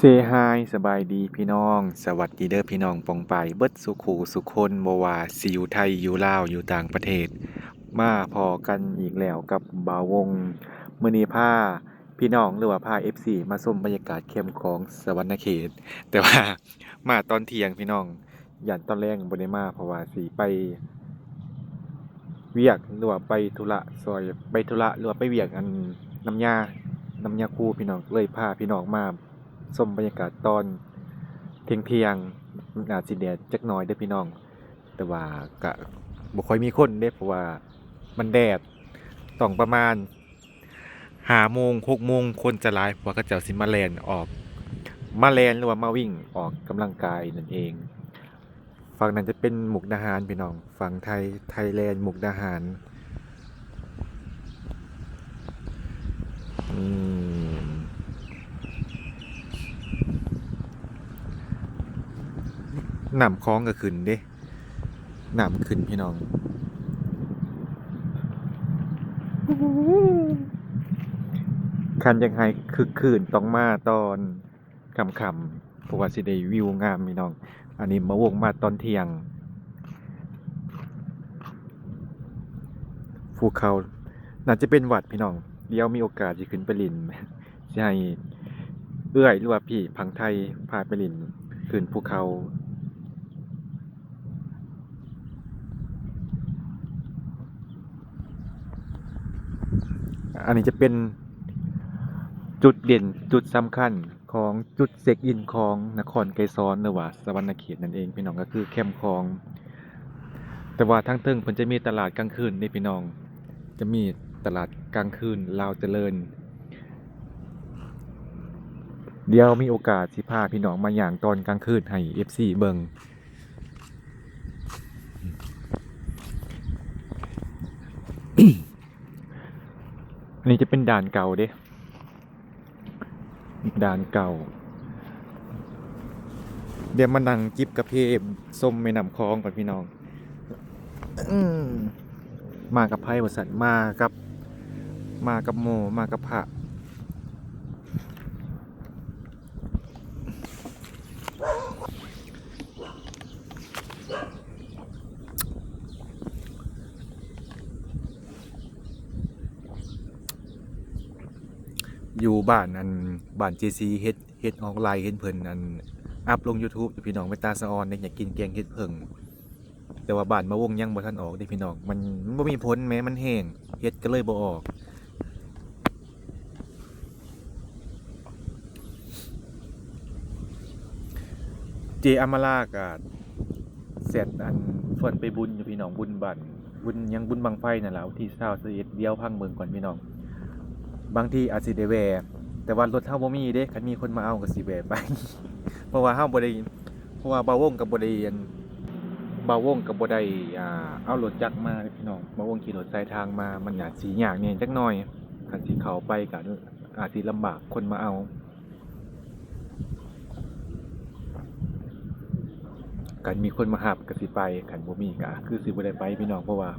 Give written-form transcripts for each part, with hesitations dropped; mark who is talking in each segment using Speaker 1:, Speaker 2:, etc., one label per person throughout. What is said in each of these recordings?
Speaker 1: เซฮายสบายดีพี่น้องสวัสดีเด้อพี่น้องปองไปายเบิดสุขูสุคนบ่ว่าสิอยู่ไทยอยู่ลาวอยู่ต่างประเทศมาพอกันอีกแล้วกับบ่าววงมื้อนี้พาพี่น้องหรือว่าพา FC มาชมบรรยากาศเข้มของสวรรณเขตแต่ว่ามาตอนเที่ยงพี่น้องย่านตอนแลงบ่ได้มาเพราะว่าสิไปเวียกหรือว่าไปธุระซอยไปธุระหรือว่าไปเวียกอันน้ำยาน้ำยาคูพี่น้องเลยพาพี่น้องมาชมบรรยากาศตอนเที่ยงๆอาจสิแดดจักหน่อยเด้อพี่น้องแต่ว่าก็บ่ค่อยมีคนเด้เพราะว่ามันแดดต้องประมาณ5โมง6โมงคนจะหลายเพราะว่าเขาเจ้าสิมาแล่นออกมาแล่นหรือว่ามาวิ่งออกกำลังกายนั่นเองฝั่งนั้นจะเป็นมุกดาหารพี่น้องฝั่งไทยแลนด์มุกดาหารอืม น้ำคลองก็ขึ้นเด้น้ำขึ้นพี่น้องคันยังไงคึกคืนต้องมาตอนค่ำๆเพราะว่าสิได้วิวงามพี่น้องอันนี้มาวงมาตอนเที่ยงภูเขาน่าจะเป็นวัดพี่น้องเดี๋ยวมีโอกาสสิขึ้นไปลินสิให้เอื้อยหรือว่าพี่พังไทยพาไปลินขึ้นภูเขาอันนี้จะเป็น จุดเด่นจุดสำคัญของจุดเช็คอินของนครไกรสอนหรือว่าสวรรณเขตนั่นเองพี่น้องก็คือแคมป์คลองแต่ว่าทั้งเทิงเพิ่นจะมีตลาดกลางคืนนี่พี่น้องจะมีตลาดกลางคืนลาวเจริญเดี๋ยวมีโอกาสสิพาพี่น้องมาย่างตอนกลางคืนให้ FC เบิ่งอันนี้จะเป็นด่านเก่าเด้ด่านเก่าเดี๋ยวมานั่งจิบกาแฟส้มแม่น้ำคลองก่อนพี่น้องอืม มากับไพ่บริษัทมากับโมมากับพระอยู่บ้านอันบ้านเจซีเฮ็ดออนไลน์เฮ็ดเพิ่นอันอัพลง YouTube อยู่พี่น้องไปตาสะออนเนี่ยอยากกินแกงเฮ็ดเพิ่งแต่ว่าบ้านมะวงยังบ่ทันออกเด้พี่น้องมันบ่มีผลแม้มันแห้งเฮ็ดก็เลยบ่ออกเจอามาลาก็เสร็จอันส่วนไปบุญอยู่พี่น้องบุญบั้นบุญยังบุญบั้งไฟนั่นแหละวันที่21เดี๋ยวพังเบิ่งก่อนพี่น้องบางทีอาจสิได้แวะแต่ว่ารถเฮาบ่มีเด้คันมีคนมาเอาก็สิแวะไปเพราะว่าเฮาบ่ได้เพราะว่าบ่าวงก็บ่ได้อัน บ่าวงกับบ่ได้เอารถจักรมาเด้อพี่น้องบ่าวงขี่รถสายทางมามันอาจสิยากแหน่จักหน่อยคันสิเข้าไปก็อาจสิลำบากคนมาเอาคันมีคนมารับก็สิไปคันบ่มีก็คือสิบ่ได้ไปพี่น้องเพราะว่า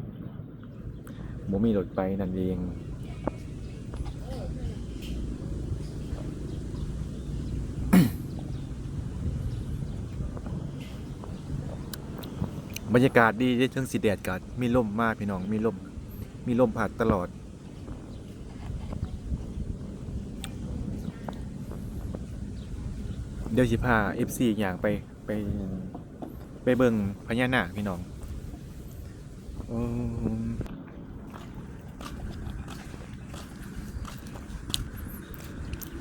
Speaker 1: บ่มีรถไปนั่นเองบรรยากาศดีเดะถึงสิแดดก็มีลมมาพี่น้องมีลมพัดตลอดเดี๋ยวสิพา FC ย่างไปไปเบิ่งพญานาคพี่น้องอืม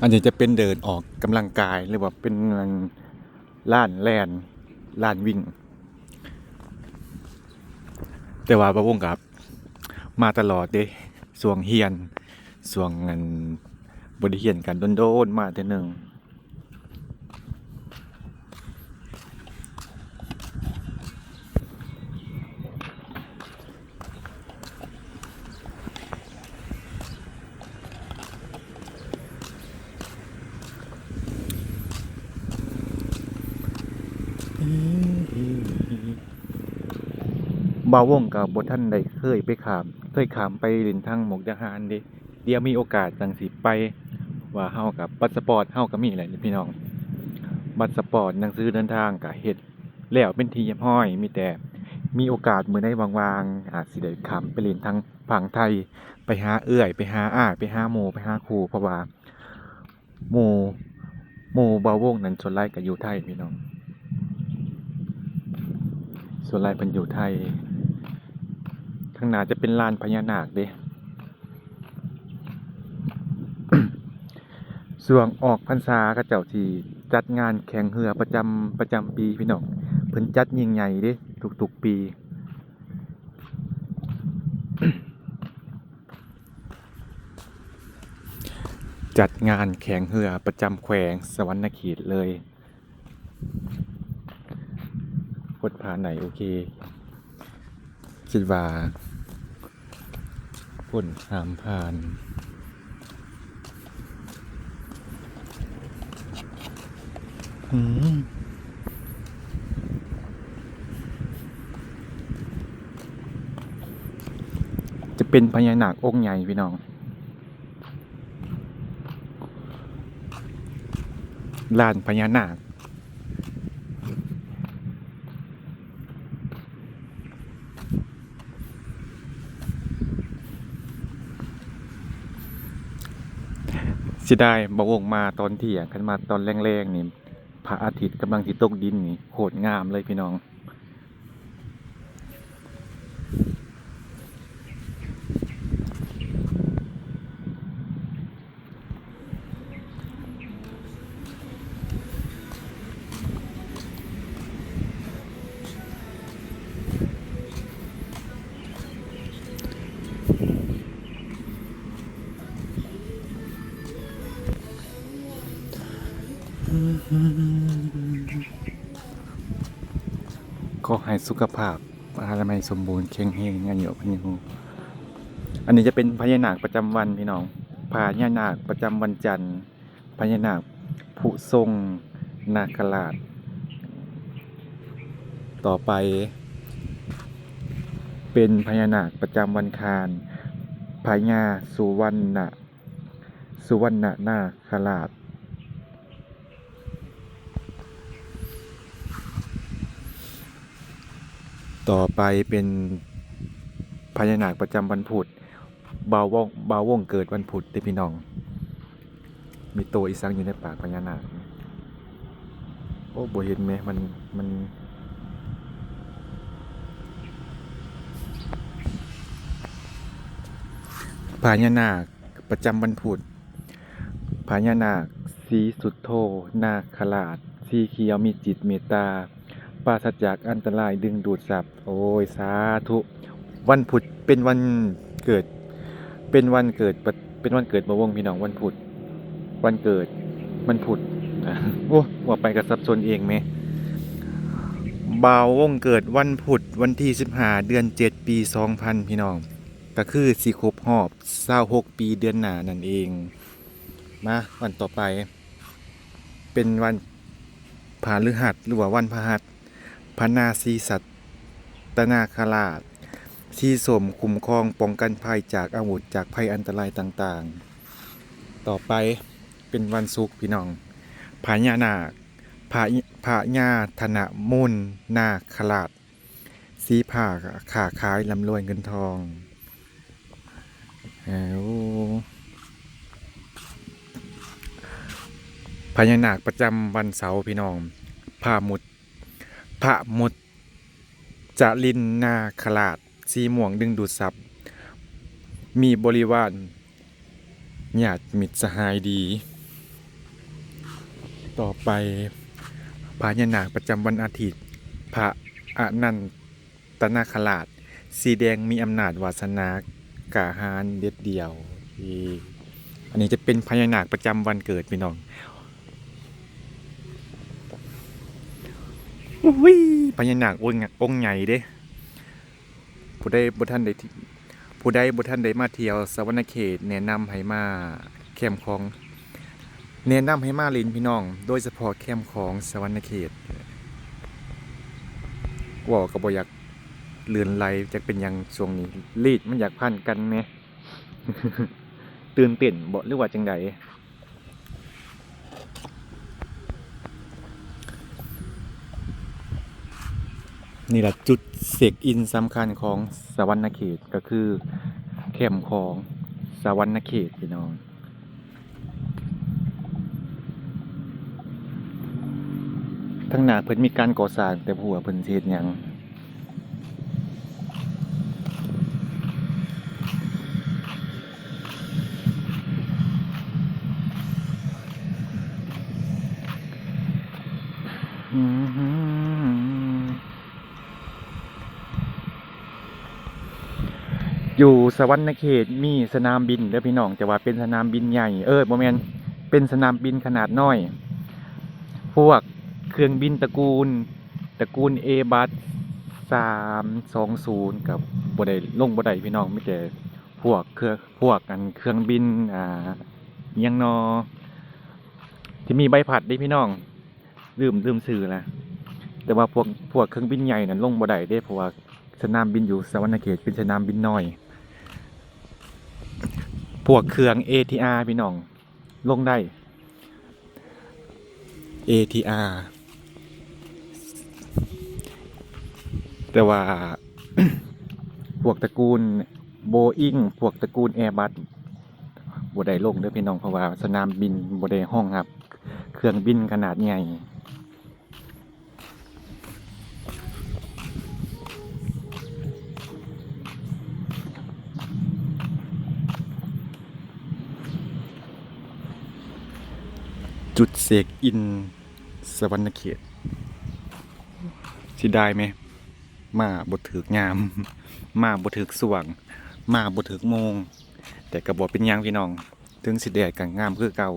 Speaker 1: อันนี้จะเป็นเดินออกกำลังกายหรือว่าเป็นล้านแล่นล้านวิ่งแต่ว่าประวงกับมาตลอดเด้ส่วงเฮียนส่วงเงินบริเฮียนกันโดนๆมาเทื่อหนึงบ่าวงกับบท่านได้เคยขามไปเล่นทางมุกดาหารเด้เดี๋ยวมีโอกาสจังสิไปว่าเฮากับพาสปอร์ตเฮาก็มีแหละนี่พี่น้อง บัตรสปอร์ตหนังสือเดินทางก็เฮ็ดแล้วเป็นที่เรียบร้อยมีแต่มีโอกาสมื้อใดว่างๆอาจสิได้ข้ามไปเล่นทางฝั่งไทยไปหาเอื้อยไปหาอ้ายไปหาหมู่ไปหาครูเพราะว่าหมู่เบาวงนั้นส่วนหลายก็อยู่ไทยพี่น้องส่วนหลายเพิ่นอยู่ไทยข้างหน้าจะเป็นลานพญานาคเด้ ช่วงออกพรรษาเขาเจ้าที่จัดงานแข่งเรือประจำปีพี่น้องเพิ่นจัดยิ่งใหญ่เด้ทุกๆปีจัดงานแข่งเรือประจำแขวงสวรรณเขตเลยพดผ่านไหนโอเคคิดว่าพ่นหามผ่านอืมจะเป็นพญานาคองค์ใหญ่พี่น้องลานพญานาคสิได้บ่วงมาตอนเที่ยงคันมาตอนแรงๆนี่พระอาทิตย์กำลังสิตกดินนี่โคตรงามเลยพี่น้องขอให้สุขภาพอนามัยสมบูรณ์แข็งแรงอายุพันยูอันนี้จะเป็นพญานาคประจำวันพี่น้องพญานาคประจำวันจันทร์พญานาคผู้ทรงนาคราชต่อไปเป็นพญานาคประจำวันคารพญาสุวรรณนาคราชต่อไปเป็นพญานาคประจำวันพุธบ่าววงเกิดวันพุธเด้อพี่น้องมีตัวอีสังอยู่ในปากพญานาคโอ้บ่เห็นไหมมันพญานาคประจำวันพุธพญานาคสีสุทโธนาคราชสีเขียวมีจิตเมตตาปราศจากอันตรายดึงดูดทรัพย์โอ้ยสาธุวันพุธเป็นวันเกิดเป็นวันเกิดเป็นวันเกิดบ่าวงพี่น้องวันพุธวันเกิดวันพุธอ่ะโอ้ว่าไปกับสับสนเองไหมบ่าววงเกิดวันพุธวันที่15เดือน7ปี2000พี่น้องก็คือสิครบรอบ26ปีเดือนหน้านั่นเองมาวันต่อไปเป็นวันพฤหัสหรือว่าวันพฤหัสพระนาสีสัตนาคราชที่สมคุ้มครองป้องกันภัยจากอาวุธจากภัยอันตรายต่างๆต่อไปเป็นวันศุกร์พี่น้องพญานาคพญาธนมูลนาคราชสีผ้าขาขายร่ำรวยเงินทองพญานาคประจำวันเสาร์พี่น้องพระมุดจรินนาคราชสีม่วงดึงดูดทรัพย์มีบริวารญาติมิตรสหายดีต่อไปพญานาคประจำวันอาทิตย์พระอนันตนาคราชสีแดงมีอำนาจวาสนากาหารเด็ดเดี่ยวอันนี้จะเป็นพญานาคประจำวันเกิดพี่น้องวิพญานาคองค์ใหญ่เด้ผู้ใดบ่ทันได้มาเที่ยวสวรรณเขตแนะนำให้มาแคมป์ของแนะนำให้มาลินพี่น้องโดยเฉพาะแคมป์ของสวรรณเขตว่าก็บ่อยากเลื่อนไหลจะเป็นอย่างช่วงนี้รีดมันอยากพันกันไหม ตื่นเต้นบ่หรือว่าจังใด นี่แหละจุดเช็คอินสำคัญของสวรรณเขตก็คือแคมป์ของสวรรณเขตพี่น้องทั้งหน้าเพิ่นมีการก่อสร้างแต่บ่ฮู้ว่าเพิ่นสิเฮ็ดหยังอยู่สวรรณเขตมีสนามบินเด้อพี่น้องแต่ว่าเป็นสนามบินใหญ่บ่แม่นเป็นสนามบินขนาดน้อยพวกเครื่องบินตระกูล Airbus 320กับบ่ได้ลงบ่ได้พี่น้องมีแต่พวกเครื่องบินอิหยังนอที่มีใบพัดเด้พี่น้องลืมชื่อแล้วแต่ว่าพวกเครื่องบินใหญ่นั้นลงบ่ได้เด้เพราะว่าสนามบินอยู่สวรรณเขตเป็นสนามบินน้อยพวกเครื่อง ATR พี่น้องลงได้ ATR แต่ว่า พวกตระกูล Boeing พวกตระกูล Airbus บ่ได้ลงเด้อพี่น้องเพราะว่าสนามบินบ่ได้รองรับเครื่องบินขนาดใหญ่จุดเช็คอินสวรรณเขตสิได้ไหมมาบ่ถึกยาม มาบ่ถึกสว่างมาบ่ถึกโมงแต่ก็บ่เป็นหยังพี่น้องถึงสิแดดก็งามคือเก่า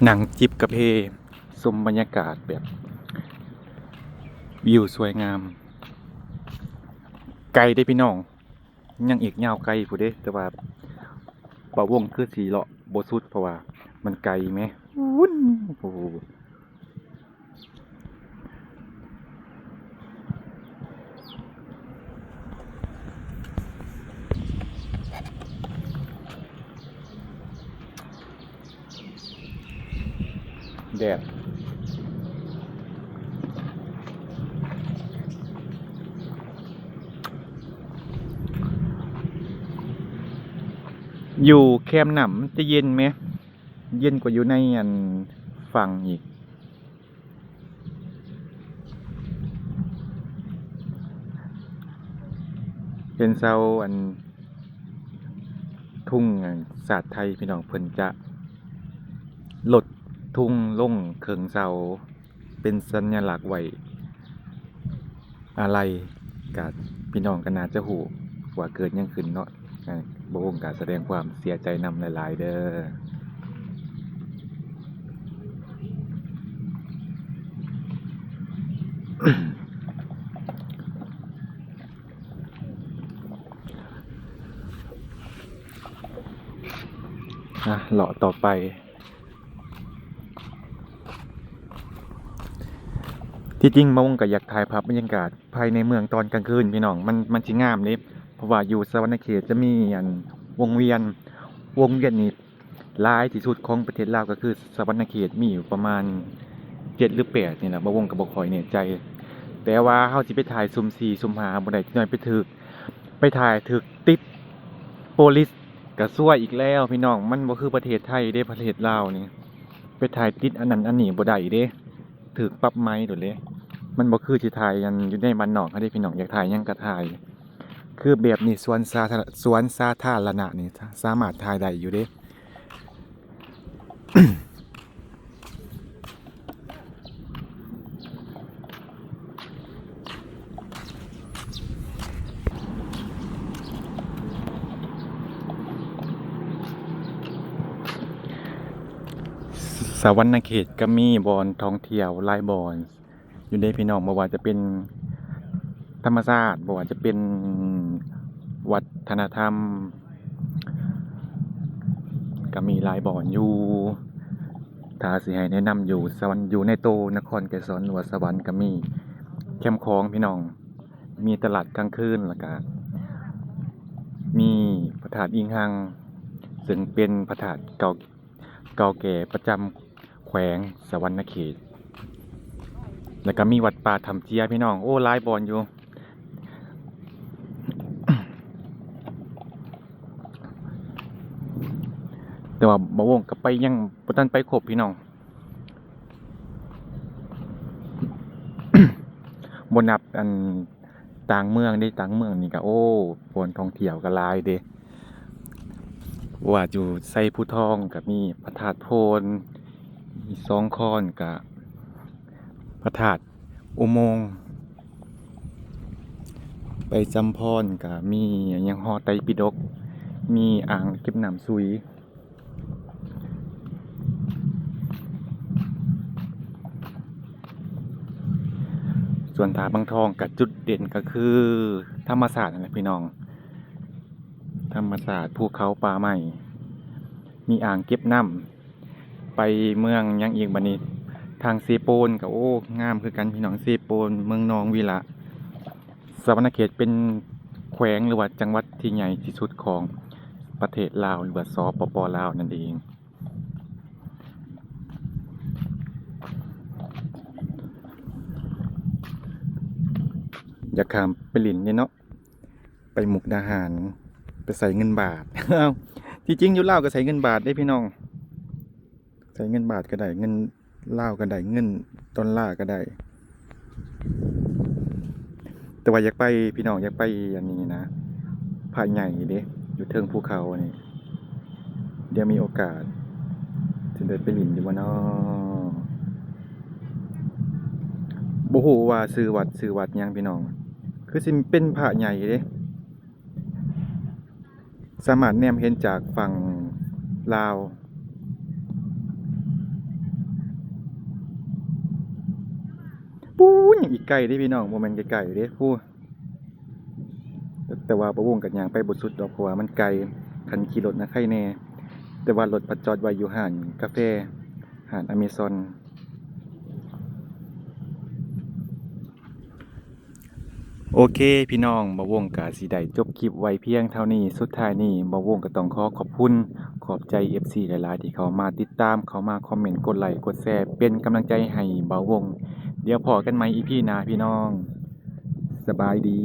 Speaker 1: นั่งจิบกาแฟชมบรรยากาศแบบวิวสวยงามไกลเด้พี่น้องยังอีกยาวไกลผู้เด้แต่ว่าบ่วงคือสิเลาะบ่สุดเพราะว่ามันไกลแหมวุ้นโอ้โหแดดอยู่แคมป์หนำจะเย็นไหมเย็นกว่าอยู่ในฝั่งอีกเป็นเซาทุ่งศาสตร์ไทยพี่น้องเพิ่นจะลดทุ่งลงเคิงเสาเป็นสัญลักษณ์ไว้อะไรกับพี่น้องก็น่าจะฮู้ว่าเกิดหยังขึ้นเนาะบ่วงก็แสดงความเสียใจนำหลายๆเด้อเลาะต่อไปที่จริงบ่วงก็อยากถ่ายภาพบรรยากาศภายในเมืองตอนกลางคืนพี่น้องมันสิงามเด้เพราะว่าอยู่สวรรณเขตจะมีวงเวียนนี่หลายที่สุดของประเทศลาวก็คือสวรรณเขตมีอยู่ประมาณ7หรือ8นี่แหละบ่วงก็บ่ค่อยแน่ใจแต่ว่าเฮาสิไปถ่ายสุ่ม4สุ่ม5บ่ได้จักหน่อยไปถ่ายถึกติดโปลิสก็ซวยอีกแล้วพี่น้องมันบ่คือประเทศไทยเด้ประเทศลาวนี่ไปถ่ายติดอันนั้นอันนี้บ่ได้เด้ถูกปรับไม้โดดเด้มันบ่คือสิถ่ายอยู่ในบ้านนอกเฮาเด้พี่น้องอยากถ่ายหยังก็ถ่ายคือแบบนี้สวนสาธารณะนี่สามารถถ่ายได้อยู่เด้สวรรณเขตก็มีบ่อนท่องเที่ยวหลายบ่อนอยู่เด้พี่น้องบ่ว่าจะเป็นธรรมชาติบ่ว่าจะเป็นวัฒนธรรมก็มีหลายบ่อนอยู่ถ้าสิให้แนะนำอยู่ในโตนครไกรสอนหรือว่าสวรรค์ก็มีแคมป์ของพี่น้อง มีตลาดกลางคืนแล้วก็มีพระธาตุอิงหังซึ่งเป็นพระธาตุเก่าแก่ประจำแขวงสะหวรรณเขตแล้วก็มีวัดป่าถ้ำเจียพี่น้องโอ้หลายบอนอยู่ แต่ว่าบ่วงก็ไปยังบ่ทันไปครบพี่น้อง บ่นับอันต่างเมืองเด้ต่างเมืองนี่ก็โอ้บ่อนท่องเที่ยวก็หลายเด้ว่าอยู่ไสภูทองก็มีพระธาตุโพนมีสองคอนก็พระธาตุอุโมงค์ไปจำพรก็มีหยังหอไตรปิฎกมีอ่างเก็บน้ำสุย ส่วนผาบางทองกับจุดเด่นก็คือธรรมศาสตร์นั่นแหละพี่น้องธรรมศาสตร์ภูเขาป่าไม้มีอ่างเก็บน้ำไปเมืองยังอีกบัดนี้ทางเซโปนก็โอ้งามคือกันพี่น้องเซโปนเมืองนองวีระสะหวรรณเขตเป็นแขวงหรือว่าจังหวัดที่ใหญ่ที่สุดของประเทศลาวหรือว่าสปปลาวนั่นเองอยากข้ามไปลินเนี่ยเนาะไปมุกดาหารไปใส่เงินบาท เอ้าที่จริงอยู่ลาวก็ใส่เงินบาทได้พี่น้องใส่เงินบาทก็ได้เงินลาวก็ได้เงินดอลลาร์ก็ได้แต่ว่าอยากไปพี่น้องอยากไปอันนี้นะผาใหญ่เด้อยู่เทิงภูเขานี่เดี๋ยวมีโอกาสจะได้ไปลินอยู่บ่เนาะบ่ฮู้ว่าชื่อวัดหยังพี่น้องคือสิเป็นผาใหญ่เด้ สามารถแนมเห็นจากฝั่งลาวปู้ยยังอีกไกลเด้พี่น้องบ่แม่นไกลๆเด้พู้แต่ว่าบ่วงกันย่างไปบ่สุดดอกเพราะว่ามันไกลคันขี่รถนะใครแน่แต่ว่ารถพัดจอดไว้อยู่ห้านกาแฟห้านอเมซอนโอเคพี่น้องบ่วงก็สิได้จบคลิปไว้เพียงเท่านี้สุดท้ายนี้บ่วงก็ต้องขอบคุณขอบใจ FC หลายๆที่เข้ามาติดตามเข้ามาคอมเมนต์กดไลค์กดแชร์เป็นกำลังใจให้บ่าวงเดี๋ยวพอกันใหม่ EP หน้าพี่น้องสบายดี